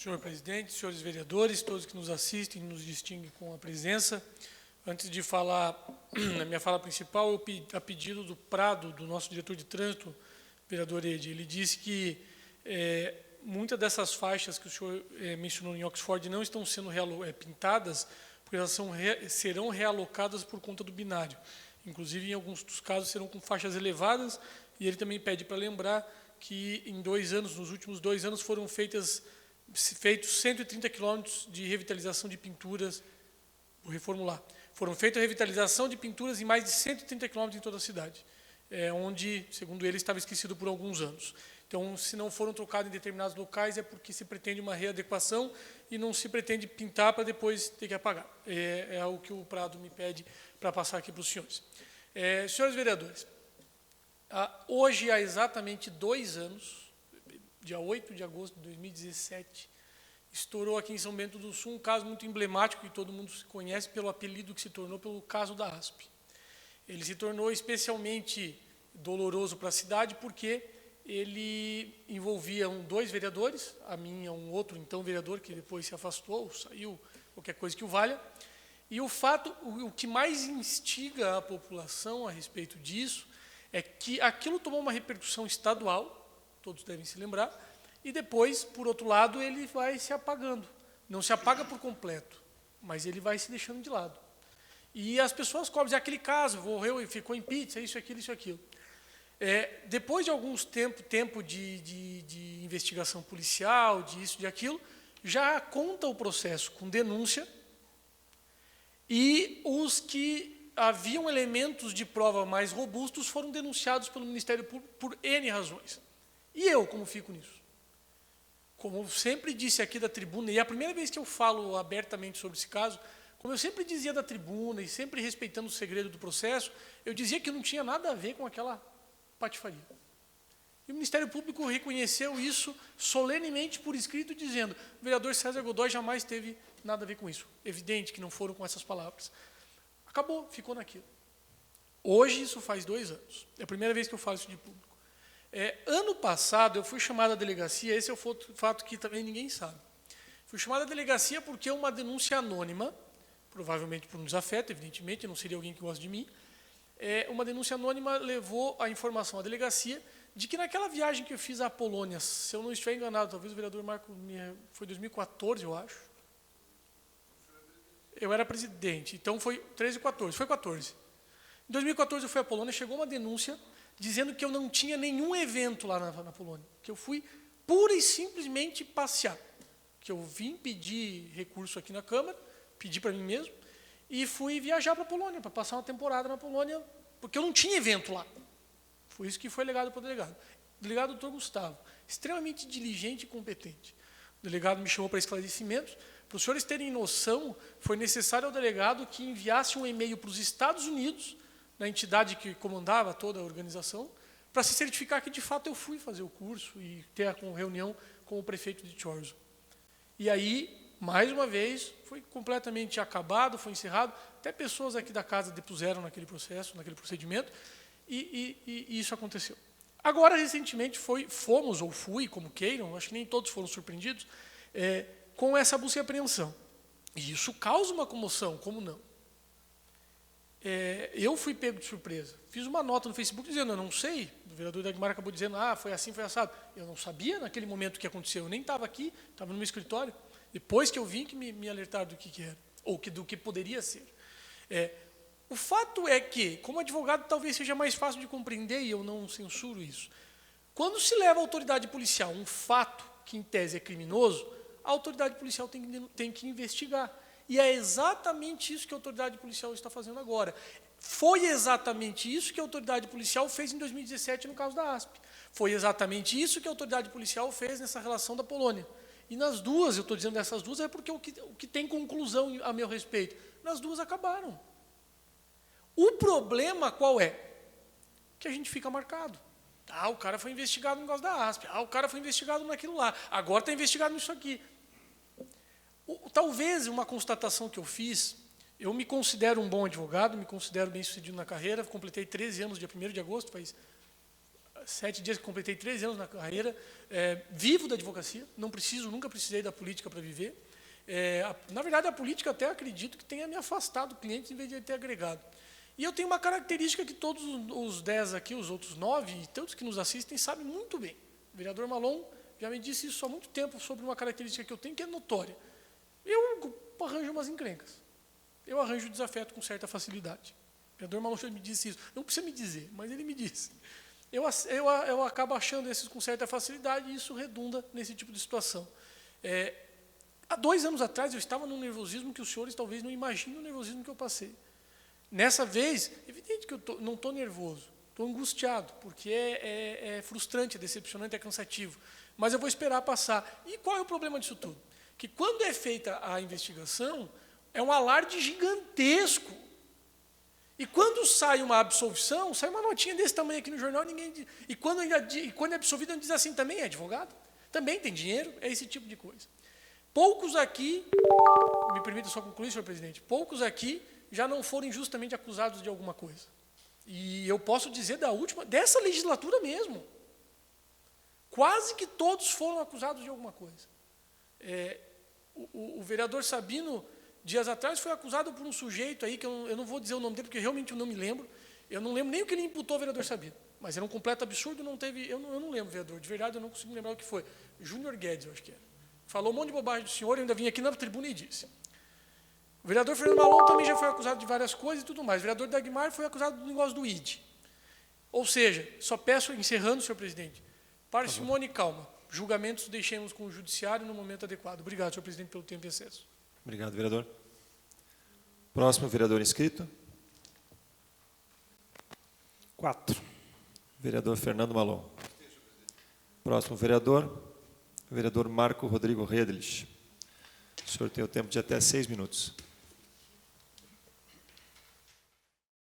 Senhor presidente, senhores vereadores, todos que nos assistem, nos distinguem com a presença. Antes de falar na minha fala principal, a pedido do Prado, do nosso diretor de trânsito, vereador Ede, ele disse que muitas dessas faixas que o senhor mencionou em Oxford não estão sendo pintadas, porque elas serão realocadas por conta do binário. Inclusive, em alguns dos casos, serão com faixas elevadas, e ele também pede para lembrar que em 2 anos, nos últimos 2 anos, foram feitos 130 quilômetros de revitalização de pinturas, vou reformular, foram feitas a revitalização de pinturas em mais de 130 quilômetros em toda a cidade, onde, segundo ele, estava esquecido por alguns anos. Então, se não foram trocados em determinados locais, é porque se pretende uma readequação e não se pretende pintar para depois ter que apagar. É o que o Prado me pede para passar aqui para os senhores. Senhores vereadores, hoje há exatamente 2 anos, dia 8 de agosto de 2017, estourou aqui em São Bento do Sul um caso muito emblemático que todo mundo conhece pelo apelido que se tornou pelo caso da ASP. Ele se tornou especialmente doloroso para a cidade porque ele envolvia 2 vereadores, a mim e um outro então vereador que depois se afastou, saiu, qualquer coisa que o valha. E o que mais instiga a população a respeito disso é que aquilo tomou uma repercussão estadual, todos devem se lembrar, e depois, por outro lado, ele vai se apagando. Não se apaga por completo, mas ele vai se deixando de lado. E as pessoas cobram, aquele caso, morreu e ficou em pizza, isso, aquilo. Depois de alguns tempo de investigação policial, disso, de aquilo, já conta o processo com denúncia, e os que haviam elementos de prova mais robustos foram denunciados pelo Ministério Público por N razões. E eu, como fico nisso? Como eu sempre disse aqui da tribuna, e é a primeira vez que eu falo abertamente sobre esse caso, como eu sempre dizia da tribuna, e sempre respeitando o segredo do processo, eu dizia que não tinha nada a ver com aquela patifaria. E o Ministério Público reconheceu isso solenemente por escrito, dizendo: o vereador César Godoy jamais teve nada a ver com isso. Evidente que não foram com essas palavras. Acabou, ficou naquilo. Hoje, isso faz 2 anos. É a primeira vez que eu falo isso de público. Ano passado, eu fui chamado à delegacia, esse é o fato que também ninguém sabe. Fui chamado à delegacia porque uma denúncia anônima, provavelmente por um desafeto, evidentemente, não seria alguém que gosta de mim, uma denúncia anônima levou a informação à delegacia de que naquela viagem que eu fiz à Polônia, se eu não estiver enganado, talvez o vereador Marco, foi 2014, eu acho. Eu era presidente, então foi 13 e 14, foi 14. Em 2014 eu fui à Polônia, chegou uma denúncia dizendo que eu não tinha nenhum evento lá na Polônia, que eu fui pura e simplesmente passear, que eu vim pedir recurso aqui na Câmara, pedi para mim mesmo, e fui viajar para a Polônia, para passar uma temporada na Polônia, porque eu não tinha evento lá. Foi isso que foi legado para o delegado. O delegado doutor Gustavo, extremamente diligente e competente. O delegado me chamou para esclarecimentos. Para os senhores terem noção, foi necessário ao delegado que enviasse um e-mail para os Estados Unidos, na entidade que comandava toda a organização, para se certificar que, de fato, eu fui fazer o curso e ter a reunião com o prefeito de Chorzów. E aí, mais uma vez, foi completamente acabado, foi encerrado. Até pessoas aqui da casa depuseram naquele processo, naquele procedimento, e isso aconteceu. Agora, recentemente, fomos, ou fui, como queiram, acho que nem todos foram surpreendidos, com essa busca e apreensão. E isso causa uma comoção, como não? Eu fui pego de surpresa. Fiz uma nota no Facebook dizendo, eu não sei, o vereador Dagmar acabou dizendo, foi assim, foi assado. Eu não sabia naquele momento o que aconteceu, eu nem estava aqui, estava no meu escritório. Depois que eu vim, que me alertaram do que era, ou do que poderia ser. O fato é que, como advogado, talvez seja mais fácil de compreender, e eu não censuro isso. Quando se leva à autoridade policial um fato que, em tese, é criminoso, a autoridade policial tem que investigar. E é exatamente isso que a autoridade policial está fazendo agora. Foi exatamente isso que a autoridade policial fez em 2017 no caso da ASP. Foi exatamente isso que a autoridade policial fez nessa relação da Polônia. E nas duas, eu estou dizendo dessas duas, é porque o que tem conclusão a meu respeito. Nas duas acabaram. O problema qual é? Que a gente fica marcado. O cara foi investigado no caso da ASP. O cara foi investigado naquilo lá. Agora está investigado nisso aqui. Talvez uma constatação que eu fiz, eu me considero um bom advogado, me considero bem-sucedido na carreira, completei 13 anos, dia 1º de agosto, faz 7 dias que completei 13 anos na carreira, vivo da advocacia, nunca precisei da política para viver. Na verdade, a política até acredito que tenha me afastado do cliente em vez de ter agregado. E eu tenho uma característica que todos os 10 aqui, os outros 9, e todos que nos assistem, sabem muito bem. O vereador Malon já me disse isso há muito tempo sobre uma característica que eu tenho, que é notória. Eu arranjo umas encrencas. Eu arranjo desafeto com certa facilidade. O vereador Malon já me disse isso. Não precisa me dizer, mas ele me disse. Eu acabo achando esses com certa facilidade e isso redunda nesse tipo de situação. Há 2 anos atrás, eu estava num nervosismo que os senhores talvez não imaginem o nervosismo que eu passei. Nessa vez, evidente que eu não estou nervoso, estou angustiado, porque é frustrante, é decepcionante, é cansativo. Mas eu vou esperar passar. E qual é o problema disso tudo? Que quando é feita a investigação, é um alarde gigantesco. E quando sai uma absolvição, sai uma notinha desse tamanho aqui no jornal, e quando é absolvido, diz assim, também é advogado? Também tem dinheiro? É esse tipo de coisa. Poucos aqui, me permita só concluir, senhor presidente, poucos aqui já não foram injustamente acusados de alguma coisa. E eu posso dizer dessa legislatura mesmo. Quase que todos foram acusados de alguma coisa. O vereador Sabino, dias atrás, foi acusado por um sujeito aí, que eu não vou dizer o nome dele, porque realmente eu não me lembro. Eu não lembro nem o que ele imputou ao vereador Sabino. Mas era um completo absurdo, eu não lembro, vereador. De verdade, eu não consigo lembrar o que foi. Júnior Guedes, eu acho que era. Falou um monte de bobagem do senhor, eu ainda vim aqui na tribuna e disse. O vereador Fernando Malon também já foi acusado de várias coisas e tudo mais. O vereador Dagmar foi acusado do negócio do ID. Ou seja, só peço, encerrando, senhor presidente, parcimônia e calma. Julgamentos deixemos com o judiciário no momento adequado. Obrigado, senhor presidente, pelo tempo e excesso. Obrigado, vereador. Próximo vereador inscrito. 4. Vereador Fernando Malon. Próximo vereador Marco Rodrigo Redlich. O senhor tem o tempo de até 6 minutos.